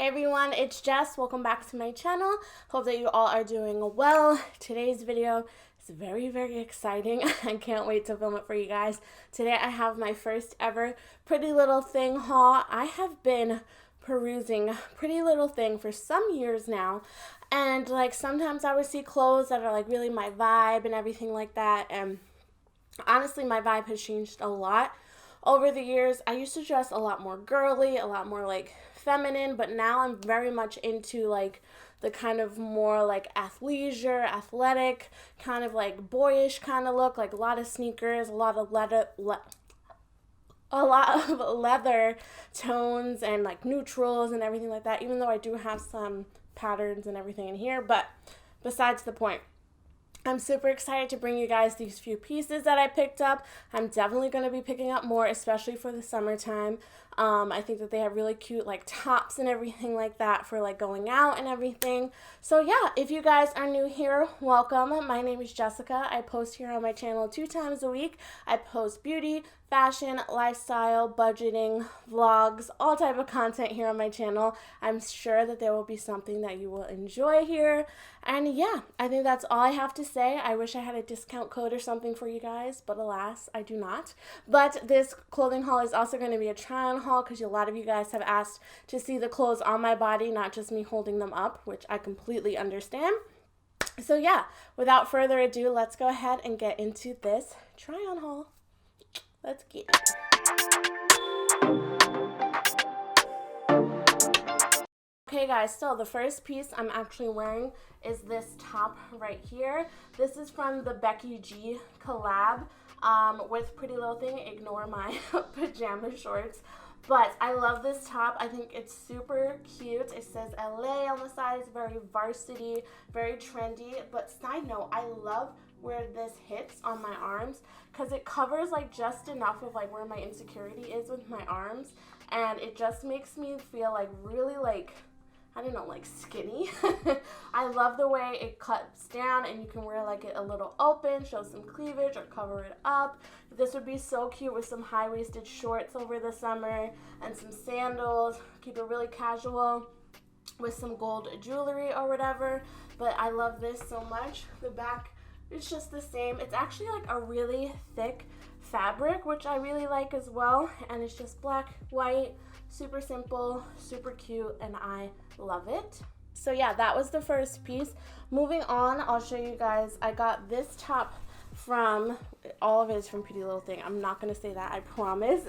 Hey everyone, it's Jess. Welcome back to my channel. Hope that you all are doing well. Today's video is very exciting. I can't wait to film it for you guys. Today I have my first ever Pretty Little Thing haul. I have been perusing Pretty Little Thing for some years now, and like sometimes I would see clothes that are like really my vibe and everything like that, and honestly my vibe has changed a lot over the years. I used to dress a lot more girly, a lot more like feminine, but now I'm very much into like the kind of more like athleisure, athletic, kind of like boyish kind of look, like a lot of sneakers, a lot of leather tones and like neutrals and everything like that, even though I do have some patterns and everything in here, but besides the point. I'm super excited to bring you guys these few pieces that I picked up. I'm definitely going to be picking up more, especially for the summertime. I think that they have really cute like tops and everything like that for like going out and everything. So yeah, if you guys are new here, welcome. My name is Jessica. I post here on my channel 2 times a week. I post beauty, fashion, lifestyle, budgeting, vlogs, all type of content here on my channel. I'm sure that there will be something that you will enjoy here. And yeah, I think that's all I have to say. I wish I had a discount code or something for you guys, but alas, I do not. But this clothing haul is also going to be a try-on haul because a lot of you guys have asked to see the clothes on my body, not just me holding them up, which I completely understand. So yeah, without further ado, let's go ahead and get into this try-on haul. Let's get it. Okay guys, so the first piece I'm actually wearing is this top right here. This is from the Becky G collab with Pretty Little Thing. Ignore my pajama shorts. But I love this top. I think it's super cute. It says LA on the side. It's very varsity, very trendy. But side note, I love where this hits on my arms because it covers like just enough of like where my insecurity is with my arms, and it just makes me feel like really like, I don't know, like skinny. I love the way it cuts down and you can wear like it a little open, show some cleavage or cover it up. This would be so cute with some high-waisted shorts over the summer and some sandals. Keep it really casual with some gold jewelry or whatever. But I love this so much. The back, it's just the same. It's actually like a really thick fabric, which I really like as well. And it's just black, white, super simple, super cute, and I love it. So yeah, that was the first piece. Moving on, I'll show you guys. I got this top from, all of it is from Pretty Little Thing. I'm not going to say that, I promise.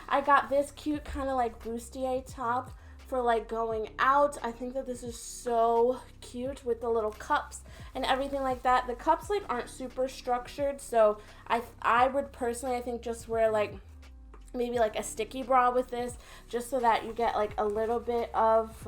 I got this cute kind of like bustier top for like going out. I think that this is so cute with the little cups and everything like that. The cups like aren't super structured, so I would personally, I think, just wear like maybe like a sticky bra with this, just so that you get like a little bit of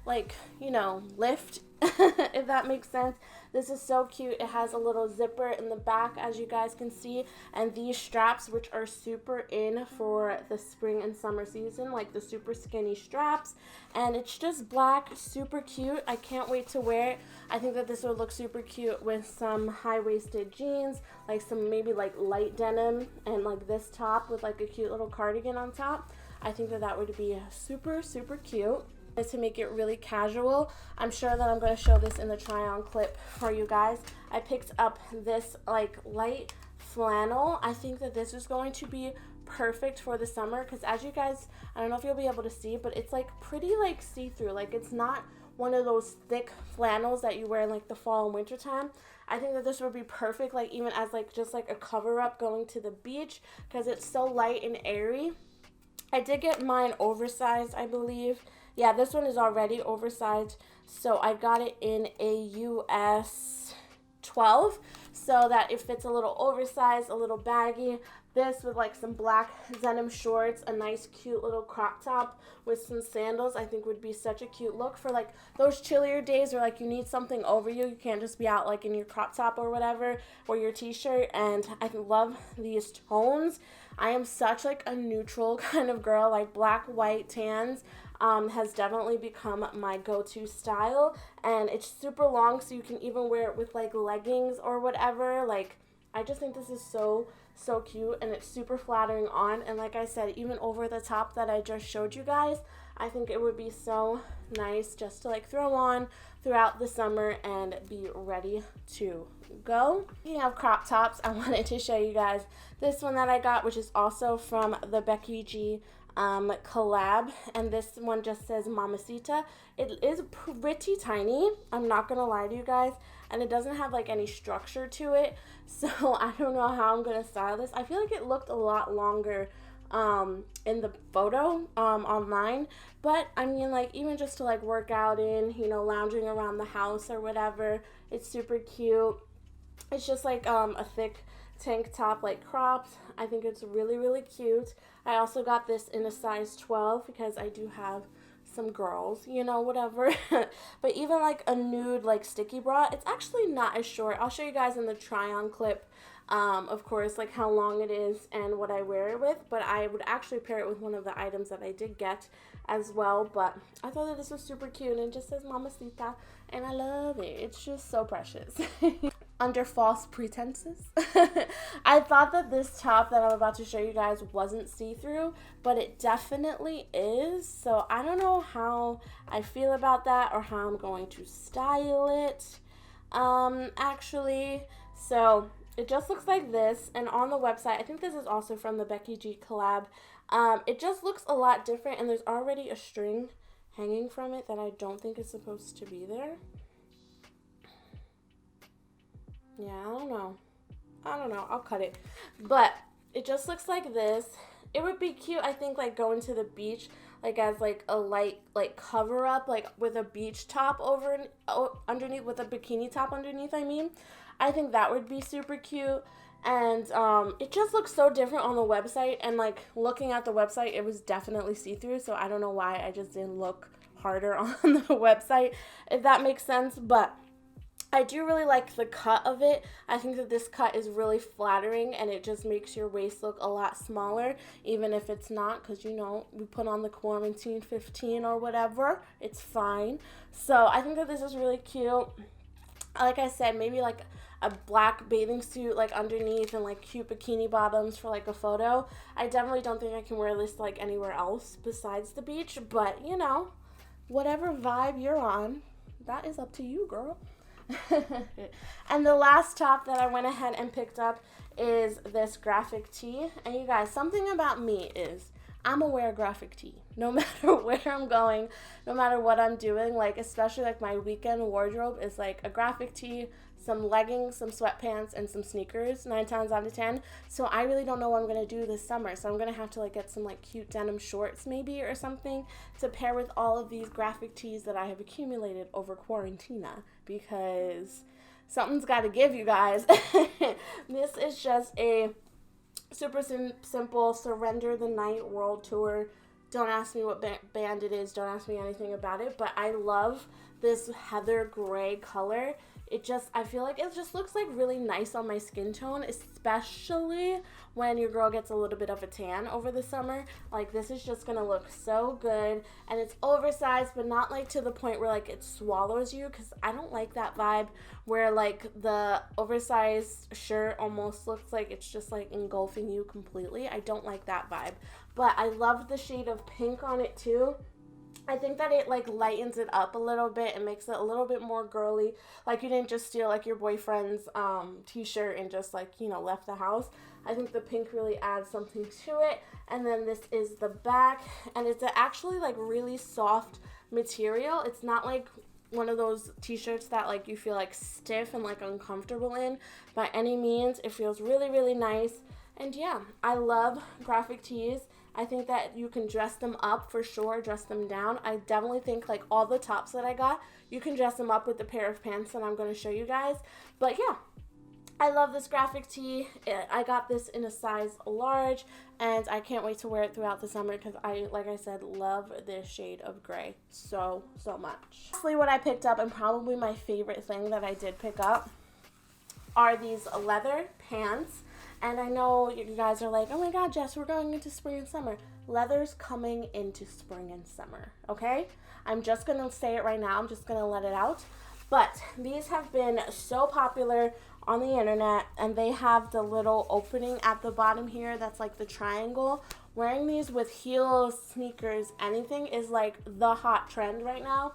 like, you know, lift, if that makes sense. This is so cute. It has a little zipper in the back, as you guys can see, and these straps, which are super in for the spring and summer season, like the super skinny straps, and it's just black, super cute. I can't wait to wear it. I think that this would look super cute with some high-waisted jeans, like some maybe like light denim, and like this top with like a cute little cardigan on top. I think that that would be super cute. To make it really casual, I'm sure that I'm going to show this in the try-on clip for you guys. I picked up this like light flannel. I think that this is going to be perfect for the summer because, as you guys, I don't know if you'll be able to see, but it's like pretty like see-through. Like it's not one of those thick flannels that you wear in like the fall and winter time. I think that this would be perfect, like even as like just like a cover-up going to the beach, because it's so light and airy. I did get mine oversized, I believe. Yeah, this one is already oversized, so I got it in a US 12, so that it fits a little oversized, a little baggy. This with like some black denim shorts, a nice cute little crop top with some sandals, I think would be such a cute look for like those chillier days where like you need something over you. You can't just be out like in your crop top or whatever, or your t-shirt. And I love these tones. I am such like a neutral kind of girl, like black, white, tans. Has definitely become my go-to style, and it's super long, so you can even wear it with like leggings or whatever. Like, I just think this is so cute, and it's super flattering on, and like I said, even over the top that I just showed you guys, I think it would be so nice just to like throw on throughout the summer and be ready to go. Speaking of crop tops, I wanted to show you guys this one that I got, which is also from the Becky G collab, and this one just says Mamacita. It is pretty tiny, I'm not gonna lie to you guys, and it doesn't have like any structure to it, so I don't know how I'm gonna style this. I feel like it looked a lot longer in the photo online, but I mean, like, even just to like work out in, you know, lounging around the house or whatever, it's super cute. It's just like a thick tank top, like cropped. I think it's really, really cute. I also got this in a size 12 because I do have some girls, you know, whatever. But even like a nude like sticky bra, it's actually not as short. I'll show you guys in the try on clip, of course, like how long it is and what I wear it with, but I would actually pair it with one of the items that I did get as well. But I thought that this was super cute, and it just says Mamacita, and I love it. It's just so precious. Under false pretenses, I thought that this top that I'm about to show you guys wasn't see-through, but it definitely is. So I don't know how I feel about that or how I'm going to style it, actually. So it just looks like this, and on the website, I think this is also from the Becky G collab, it just looks a lot different, and there's already a string hanging from it that I don't think is supposed to be there. Yeah, I don't know. I'll cut it. But it just looks like this. It would be cute, I think, like going to the beach, like as like a light like cover up, like with a beach top over underneath, with a bikini top underneath, I mean. I think that would be super cute. And it just looks so different on the website, and like looking at the website, it was definitely see-through, so I don't know why I just didn't look harder on the website, if that makes sense. But I do really like the cut of it. I think that this cut is really flattering, and it just makes your waist look a lot smaller, even if it's not, because, you know, we put on the quarantine 15 or whatever. It's fine. So I think that this is really cute. Like I said, maybe like a black bathing suit like underneath, and like cute bikini bottoms for like a photo. I definitely don't think I can wear this like anywhere else besides the beach, but, you know, whatever vibe you're on, that is up to you, girl. And the last top that I went ahead and picked up is this graphic tee. And you guys, something about me is I'm gonna wear a graphic tee no matter where I'm going, no matter what I'm doing. Like, especially like my weekend wardrobe is like a graphic tee, some leggings, some sweatpants, and some sneakers 9 times out of 10. So I really don't know what I'm gonna do this summer. So I'm gonna have to like get some like cute denim shorts maybe or something to pair with all of these graphic tees that I have accumulated over quarantina, because something's got to give, you guys. This is just a super simple Surrender the Night World Tour. Don't ask me what band it is. Don't ask me anything about it. But I love this heather gray color. I feel like it just looks like really nice on my skin tone, especially when your girl gets a little bit of a tan over the summer. Like, this is just gonna look so good, and it's oversized, but not like to the point where like it swallows you, because I don't like that vibe where like the oversized shirt almost looks like it's just like engulfing you completely. I don't like that vibe, but I love the shade of pink on it too. I think that it like lightens it up a little bit and makes it a little bit more girly. Like, you didn't just steal like your boyfriend's t-shirt and just like, you know, left the house. I think the pink really adds something to it. And then this is the back, and it's actually like really soft material. It's not like one of those t-shirts that like you feel like stiff and like uncomfortable in by any means. It feels really, really nice. And yeah, I love graphic tees. I think that you can dress them up for sure, dress them down. I definitely think like all the tops that I got, you can dress them up with the pair of pants that I'm going to show you guys. But yeah, I love this graphic tee. I got this in a size large, and I can't wait to wear it throughout the summer because I, like I said, love this shade of gray so much. Lastly, what I picked up, and probably my favorite thing that I did pick up, are these leather pants. And I know you guys are like, oh my God, Jess, we're going into spring and summer. Leather's coming into spring and summer, okay? I'm just going to say it right now. I'm just going to let it out. But these have been so popular on the internet, and they have the little opening at the bottom here that's like the triangle wearing these with heels, sneakers, anything is like the hot trend right now.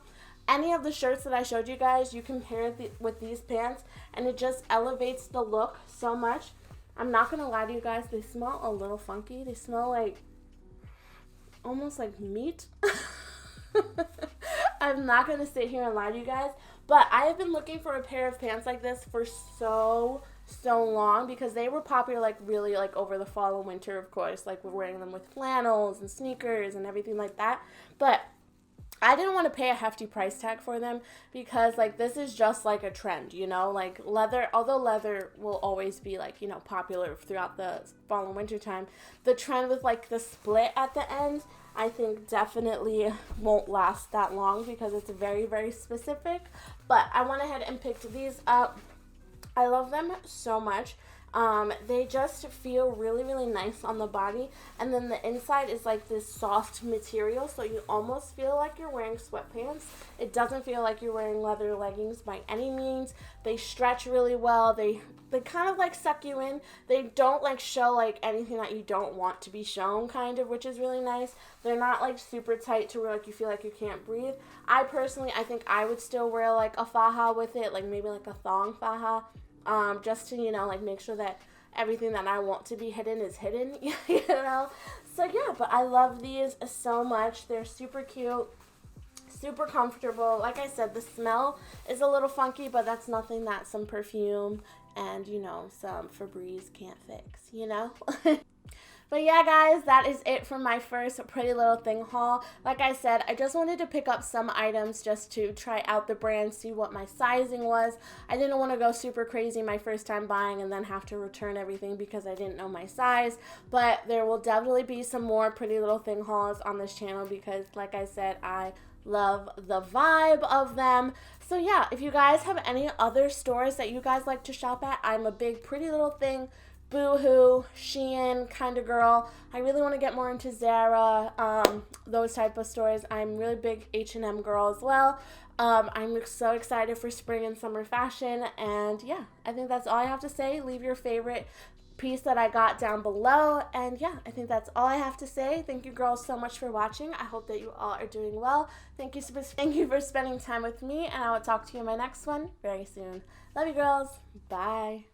Any of the shirts that I showed you guys, you can pair with these pants and it just elevates the look so much. I'm not going to lie to you guys, they smell a little funky. They smell like, almost like meat. I'm not going to sit here and lie to you guys, but I have been looking for a pair of pants like this for so long because they were popular like really like over the fall and winter, of course. Like we're wearing them with flannels and sneakers and everything like that. But I didn't want to pay a hefty price tag for them because, like, this is just, like, a trend, you know? Like, leather, although leather will always be, like, you know, popular throughout the fall and winter time, the trend with, like, the split at the end, I think definitely won't last that long because it's very, very specific. But I went ahead and picked these up. I love them so much. They just feel really, really nice on the body, and then the inside is like this soft material, so you almost feel like you're wearing sweatpants. It doesn't feel like you're wearing leather leggings by any means. They stretch really well. They kind of like suck you in. They don't like show like anything that you don't want to be shown, kind of, which is really nice. They're not like super tight to where like you feel like you can't breathe. I think I would still wear like a faja with it, like maybe like a thong faja. Just to, you know, like make sure that everything that I want to be hidden is hidden, you know? So yeah, but I love these so much. They're super cute, super comfortable. Like I said, the smell is a little funky, but that's nothing that some perfume and, you know, some Febreze can't fix, you know? But yeah, guys, that is it for my first Pretty Little Thing haul. Like I said, I just wanted to pick up some items just to try out the brand, see what my sizing was. I didn't want to go super crazy my first time buying and then have to return everything because I didn't know my size. But there will definitely be some more Pretty Little Thing hauls on this channel because, like I said, I love the vibe of them. So yeah, if you guys have any other stores that you guys like to shop at, I'm a big Pretty Little Thing, Boohoo, Shein kind of girl. I really want to get more into Zara, those type of stores. I'm really big H&M girl as well. I'm so excited for spring and summer fashion, and yeah, I think that's all I have to say. Leave your favorite piece that I got down below, and yeah, I think that's all I have to say. Thank you girls so much for watching. I hope that you all are doing well. Thank you for spending time with me, and I will talk to you in my next one very soon. Love you girls. Bye.